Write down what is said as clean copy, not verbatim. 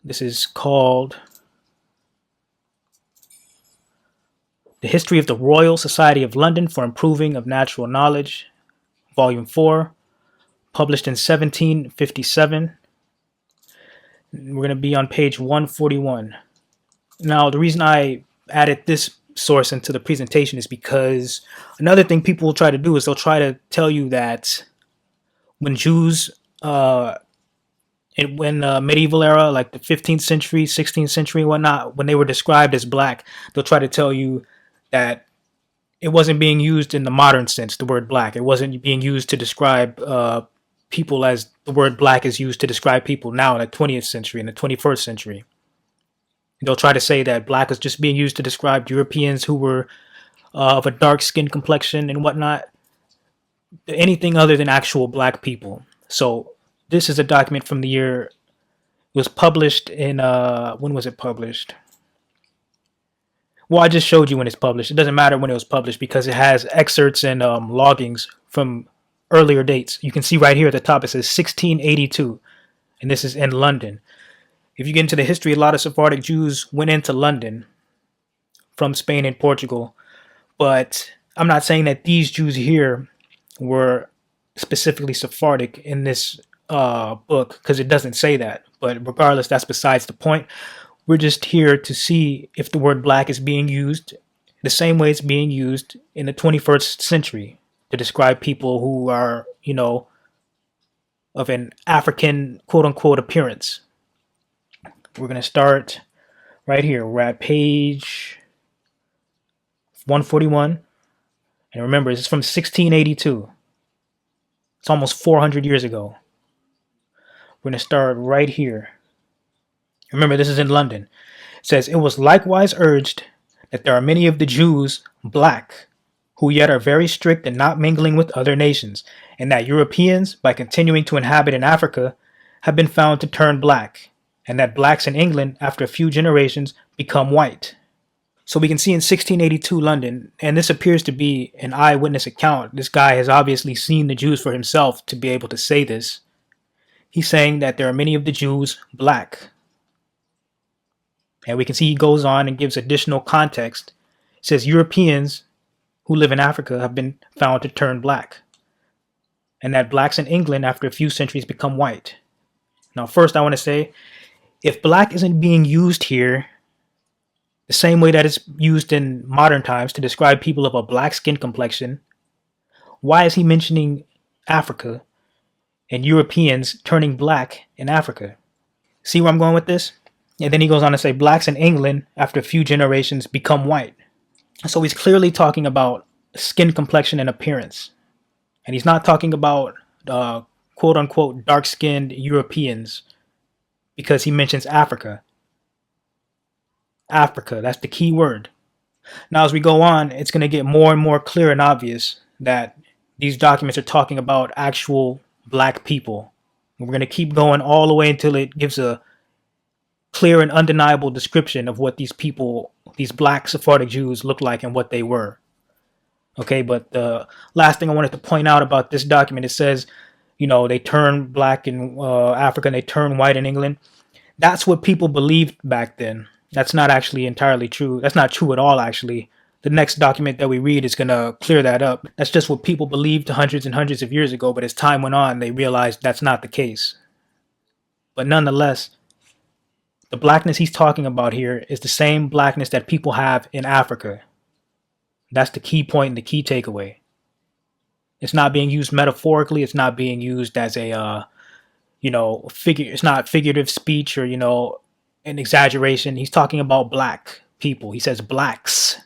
This is called The History of the Royal Society of London for Improving of Natural Knowledge, Volume 4, published in 1757. We're going to be on page 141. Now, the reason I added this source into the presentation is because another thing people will try to do is they'll try to tell you that when Jews when medieval era, like the 15th century, 16th century, whatnot, when they were described as black, they'll try to tell you that it wasn't being used in the modern sense, the word black. It wasn't being used to describe people as the word black is used to describe people now in the 20th century, in the 21st century. They'll try to say that black is just being used to describe Europeans who were of a dark skin complexion and whatnot. Anything other than actual black people. So this is a document from the year. It was published in when was it published? Well, I just showed you when it's published. It doesn't matter when it was published because it has excerpts and loggings from earlier dates. You can see right here at the top it says 1682, and this is in London. If you get into the history, a lot of Sephardic Jews went into London from Spain and Portugal, but I'm not saying that these Jews here were specifically Sephardic in this book because it doesn't say that. But regardless, that's besides the point. We're just here to see if the word black is being used the same way it's being used in the 21st century to describe people who are, of an African quote unquote appearance. We're going to start right here. We're at page 141. And remember, this is from 1682. It's almost 400 years ago. We're going to start right here. Remember, this is in London. It says, it was likewise urged that there are many of the Jews black, who yet are very strict in not mingling with other nations, and that Europeans, by continuing to inhabit in Africa, have been found to turn black, and that blacks in England, after a few generations, become white. So we can see in 1682 London, and this appears to be an eyewitness account. This guy has obviously seen the Jews for himself to be able to say this. He's saying that there are many of the Jews black. And we can see he goes on and gives additional context. It says Europeans who live in Africa have been found to turn black, and that blacks in England after a few centuries become white. Now, first I want to say, if black isn't being used here the same way that it's used in modern times to describe people of a black skin complexion, why is he mentioning Africa and Europeans turning black in Africa? See where I'm going with this? And then he goes on to say blacks in England after a few generations become white. So he's clearly talking about skin complexion and appearance. And he's not talking about quote unquote dark skinned Europeans because he mentions Africa. Africa, that's the key word. Now, as we go on, it's going to get more and more clear and obvious that these documents are talking about actual black people. And we're going to keep going all the way until it gives a clear and undeniable description of what these people, these black Sephardic Jews, look like and what they were. Okay, but the last thing I wanted to point out about this document, it says, they turn black in Africa and they turn white in England. That's what people believed back then. That's not actually entirely true. That's not true at all, actually. The next document that we read is going to clear that up. That's just what people believed hundreds and hundreds of years ago, but as time went on, they realized that's not the case. But nonetheless, the blackness he's talking about here is the same blackness that people have in Africa. That's the key point and the key takeaway. It's not being used metaphorically. It's not being used as a, figure. It's not figurative speech or, an exaggeration. He's talking about black people. He says blacks.